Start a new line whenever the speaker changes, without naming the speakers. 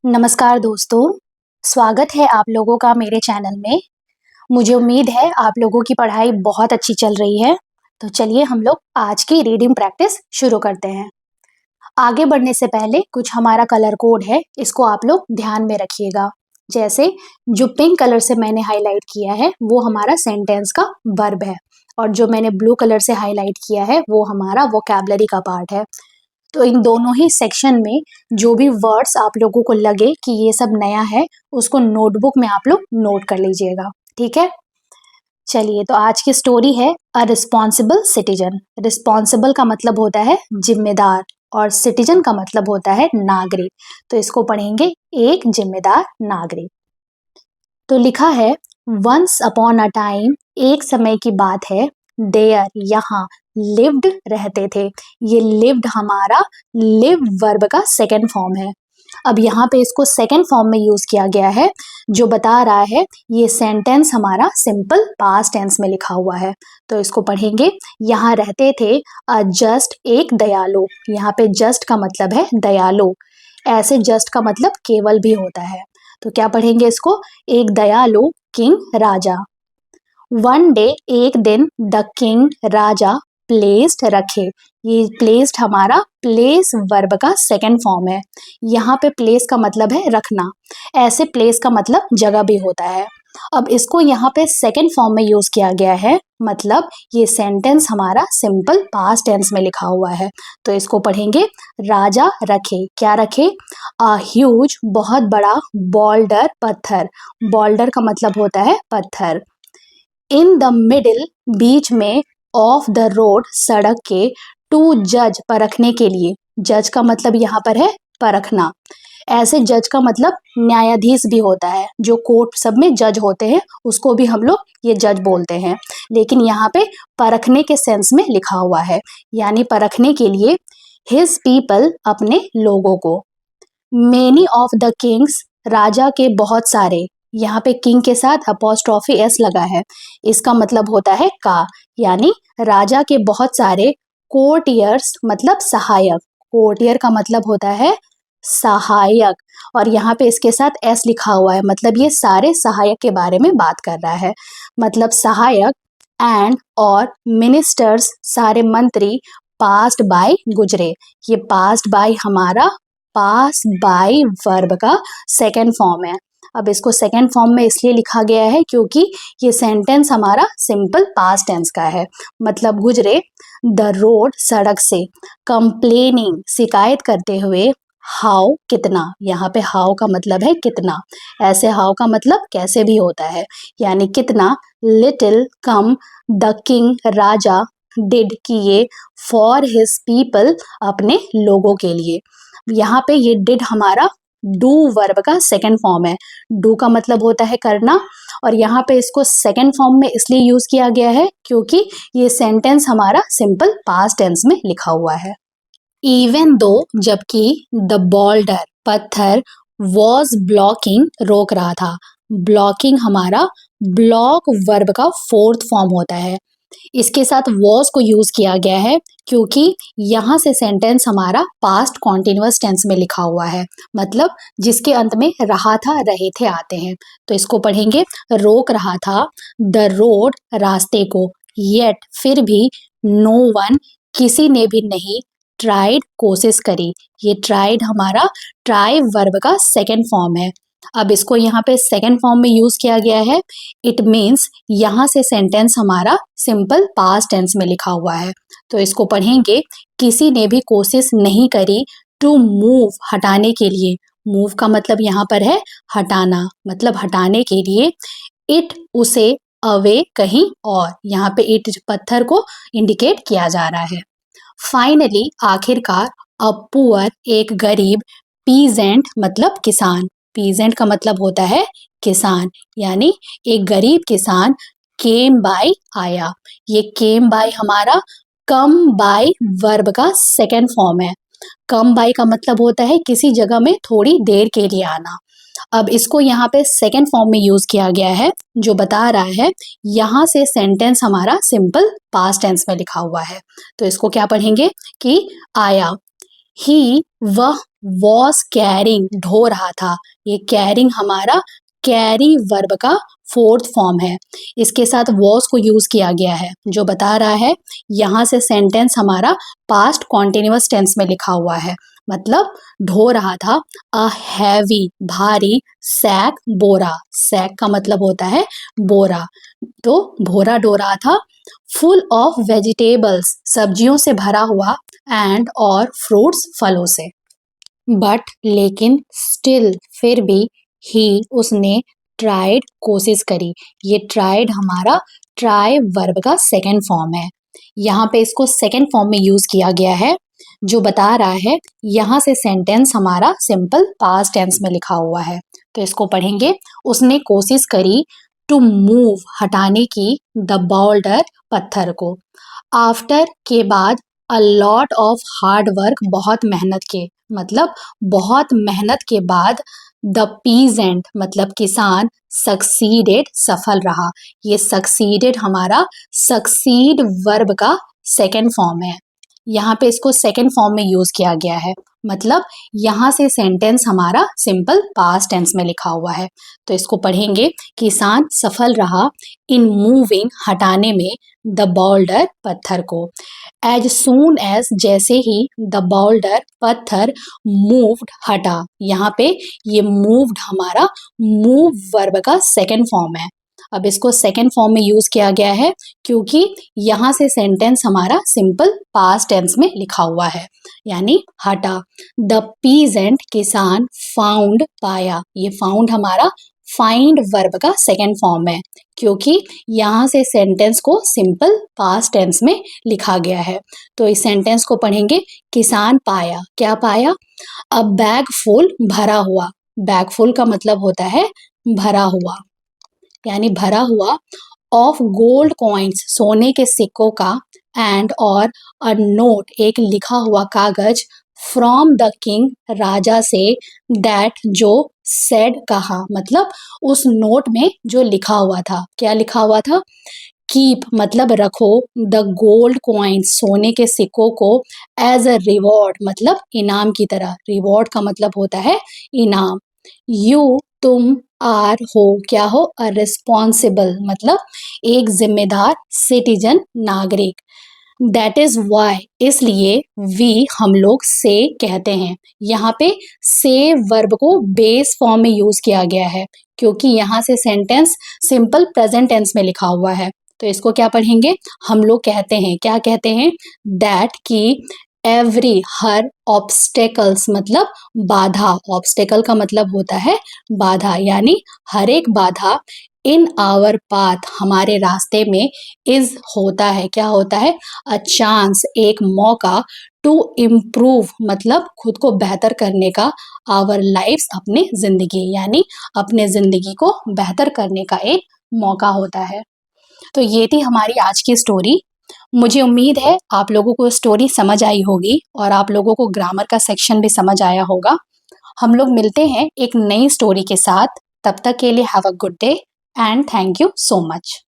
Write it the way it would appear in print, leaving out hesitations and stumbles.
नमस्कार दोस्तों, स्वागत है आप लोगों का मेरे चैनल में। मुझे उम्मीद है आप लोगों की पढ़ाई बहुत अच्छी चल रही है। तो चलिए हम लोग आज की रीडिंग प्रैक्टिस शुरू करते हैं। आगे बढ़ने से पहले कुछ हमारा कलर कोड है, इसको आप लोग ध्यान में रखिएगा। जैसे जो पिंक कलर से मैंने हाईलाइट किया है वो हमारा सेंटेंस का वर्ब है, और जो मैंने ब्लू कलर से हाईलाइट किया है वो हमारा वोकैबुलरी का पार्ट है। तो इन दोनों ही सेक्शन में जो भी वर्ड्स आप लोगों को लगे कि ये सब नया है, उसको नोटबुक में आप लोग नोट कर लीजिएगा, ठीक है। चलिए, तो आज की स्टोरी है अ रिस्पॉन्सिबल सिटीजन। रिस्पॉन्सिबल का मतलब होता है जिम्मेदार, और सिटीजन का मतलब होता है नागरिक। तो इसको पढ़ेंगे एक जिम्मेदार नागरिक। तो लिखा है, वंस अपॉन अ टाइम, एक समय की बात है, देयर यहाँ, लिव्ड रहते थे। ये लिव्ड हमारा लिव वर्ब का सेकंड फॉर्म है। अब यहाँ पे इसको सेकंड फॉर्म में यूज किया गया है, जो बता रहा है ये सेंटेंस हमारा सिंपल पास्ट टेंस में लिखा हुआ है। तो इसको पढ़ेंगे, यहाँ रहते थे अ जस्ट, एक दयालु। यहाँ पे जस्ट का मतलब है दयालु, ऐसे जस्ट का मतलब केवल भी होता है। तो क्या पढ़ेंगे इसको, एक दयालु किंग राजा। वन डे, एक दिन, द किंग राजा, प्लेस्ड रखे। ये प्लेस्ड हमारा प्लेस वर्ब का सेकंड फॉर्म है। यहाँ पे प्लेस का मतलब है रखना, ऐसे प्लेस का मतलब जगह भी होता है। अब इसको यहाँ पे सेकंड फॉर्म में यूज किया गया है, मतलब ये सेंटेंस हमारा सिंपल पास्ट टेंस में लिखा हुआ है। तो इसको पढ़ेंगे, राजा रखे, क्या रखे, अ ह्यूज, बहुत बड़ा, बोल्डर, पत्थर। बोल्डर का मतलब होता है पत्थर। इन द मिडिल, बीच में, ऑफ द रोड, सड़क के, टू जज, परखने के लिए। जज का मतलब यहाँ पर है परखना, ऐसे जज का मतलब न्यायाधीश भी होता है, जो कोर्ट सब में जज होते हैं उसको भी हम लोग ये जज बोलते हैं। लेकिन यहाँ पे परखने के सेंस में लिखा हुआ है, यानी परखने के लिए। हिज पीपल, अपने लोगों को। मेनी ऑफ द किंग्स, राजा के बहुत सारे। यहाँ पे किंग के साथ अपॉस्ट्रोफी एस लगा है, इसका मतलब होता है का, यानी राजा के बहुत सारे कोर्टियर्स, मतलब सहायक। कोर्टियर का मतलब होता है सहायक, और यहाँ पे इसके साथ एस लिखा हुआ है, मतलब ये सारे सहायक के बारे में बात कर रहा है, मतलब सहायक। एंड और मिनिस्टर्स, सारे मंत्री, पास्ड बाय, गुजरे। ये पास्ड बाय हमारा पास बाय वर्ब का सेकेंड फॉर्म है। अब इसको सेकेंड फॉर्म में इसलिए लिखा गया है क्योंकि ये सेंटेंस हमारा सिंपल पास्ट टेंस का है, मतलब गुजरे। द रोड, सड़क से। कंप्लेनिंग, शिकायत करते हुए। हाउ, कितना। यहाँ पे हाउ का मतलब है कितना, ऐसे हाउ का मतलब कैसे भी होता है, यानी कितना। Little, come. The king, Raja, did, किए। फॉर हिज पीपल, अपने लोगों के लिए। यहाँ पे ये डिड हमारा डू वर्ब का सेकंड फॉर्म है। डू का मतलब होता है करना, और यहाँ पे इसको सेकंड फॉर्म में इसलिए यूज किया गया है क्योंकि ये सेंटेंस हमारा सिंपल पास्ट टेंस में लिखा हुआ है। इवन दो, जबकि, द बोल्डर, पत्थर, वॉज ब्लॉकिंग, रोक रहा था। ब्लॉकिंग हमारा ब्लॉक वर्ब का फोर्थ फॉर्म होता है। इसके साथ वॉज को यूज किया गया है क्योंकि यहाँ से सेंटेंस हमारा पास्ट कॉन्टिन्यूअस टेंस में लिखा हुआ है, मतलब जिसके अंत में रहा था, रहे थे आते हैं। तो इसको पढ़ेंगे, रोक रहा था, द रोड, रास्ते को, येट, फिर भी, नो वन, किसी ने भी नहीं, ट्राइड, कोशिश करी। ये ट्राइड हमारा ट्राई वर्ब का सेकेंड फॉर्म है। अब इसको यहाँ पे सेकेंड फॉर्म में यूज किया गया है। इट मीन्स, यहाँ से सेंटेंस हमारा सिंपल पास्ट टेंस में लिखा हुआ है। तो इसको पढ़ेंगे, किसी ने भी कोशिश नहीं करी, टू मूव, हटाने के लिए। मूव का मतलब यहाँ पर है हटाना, मतलब हटाने के लिए। इट, उसे, अवे, कहीं और। यहाँ पे इट पत्थर को इंडिकेट किया जा रहा है। फाइनली, आखिरकार, अ पुअर, एक गरीब, पीजेंट मतलब किसान। पीजेंट का मतलब होता है किसान, यानी एक गरीब किसान, केम बाय, आया। ये केम बाय हमारा कम बाय वर्ब का सेकेंड फॉर्म है। कम बाय का मतलब होता है किसी जगह में थोड़ी देर के लिए आना। अब इसको यहाँ पे सेकेंड फॉर्म में यूज किया गया है, जो बता रहा है यहाँ से सेंटेंस हमारा सिंपल पास्ट टेंस में लिखा हुआ है। तो इसको क्या पढ़ेंगे कि आया। ही वह वॉज कैरिंग ढो रहा था। ये कैरिंग हमारा कैरी वर्ब का फोर्थ फॉर्म है। इसके साथ वॉज को यूज किया गया है जो बता रहा है यहाँ से सेंटेंस हमारा पास्ट कॉन्टिन्यूअस टेंस में लिखा हुआ है। मतलब ढो रहा था अ हैवी भारी सैक बोरा। सैक का मतलब होता है बोरा। तो बोरा ढो रहा था फुल ऑफ वेजिटेबल्स सब्जियों से भरा हुआ एंड और फ्रूट्स फलों से। बट लेकिन स्टिल फिर भी ही उसने ट्राइड कोशिश करी। ये ट्राइड हमारा ट्राई वर्ब का सेकेंड फॉर्म है। यहाँ पे इसको सेकेंड फॉर्म में यूज किया गया है जो बता रहा है यहाँ से सेंटेंस हमारा सिंपल पास्ट टेंस में लिखा हुआ है। तो इसको पढ़ेंगे उसने कोशिश करी टू मूव हटाने की द बाउल्डर पत्थर को। आफ्टर के बाद a lot of hard work बहुत मेहनत के मतलब बहुत मेहनत के बाद द पीजेंट मतलब किसान सक्सीडेड सफल रहा। ये सक्सीडेड हमारा सक्सीड वर्ब का सेकेंड फॉर्म है। यहाँ पे इसको सेकेंड फॉर्म में यूज किया गया है। मतलब यहाँ से सेंटेंस हमारा सिंपल पास्ट टेंस में लिखा हुआ है। तो इसको पढ़ेंगे किसान सफल रहा इन मूविंग हटाने में द बाउल्डर पत्थर को। एज सून एज जैसे ही द बाउल्डर पत्थर मूव्ड हटा। यहाँ पे ये मूव्ड हमारा मूव वर्ब का सेकेंड फॉर्म है। अब इसको सेकेंड फॉर्म में यूज किया गया है क्योंकि यहाँ से सेंटेंस हमारा सिंपल पास्ट टेंस में लिखा हुआ है यानी हटा। द पीजेंट किसान फाउंड पाया। ये फाउंड हमारा फाइंड वर्ब का सेकेंड फॉर्म है क्योंकि यहाँ से सेंटेंस को सिंपल पास्ट टेंस में लिखा गया है। तो इस सेंटेंस को पढ़ेंगे किसान पाया। क्या पाया? अ बैग फुल भरा हुआ। बैग फुल का मतलब होता है भरा हुआ यानी भरा हुआ ऑफ गोल्ड कॉइन्स सोने के सिक्कों का एंड और अ नोट एक लिखा हुआ कागज from the king Raja say that जो सेड कहा। मतलब उस नोट में जो लिखा हुआ था क्या लिखा हुआ था? कीप मतलब रखो द गोल्ड कॉइन्स सोने के सिक्कों को एज अ रिवॉर्ड मतलब इनाम की तरह। रिवॉर्ड का मतलब होता है इनाम। यू तुम आर हो क्या हो? अ रिस्पॉन्सिबल मतलब एक जिम्मेदार सिटीजन नागरिक। दैट इज वाई इसलिए वी हम लोग से कहते हैं। यहाँ पे से वर्ब को बेस फॉर्म में यूज किया गया है क्योंकि यहाँ से सेंटेंस सिंपल प्रेजेंट टेंस में लिखा हुआ है। तो इसको क्या पढ़ेंगे? हम लोग कहते हैं। क्या कहते हैं? दैट की एवरी हर ऑब्स्टेकल्स मतलब बाधा। ऑब्स्टेकल का मतलब होता है बाधा यानी हर एक बाधा इन आवर पाथ हमारे रास्ते में इज होता है। क्या होता है? अ चांस एक मौका टू इम्प्रूव मतलब खुद को बेहतर करने का आवर लाइफ्स अपने जिंदगी यानी अपने जिंदगी को बेहतर करने का एक मौका होता है। तो ये थी हमारी आज की स्टोरी। मुझे उम्मीद है आप लोगों को स्टोरी समझ आई होगी और आप लोगों को ग्रामर का सेक्शन भी समझ आया होगा। हम लोग मिलते हैं एक नई स्टोरी के साथ। तब तक के लिए have a good day and thank you so much.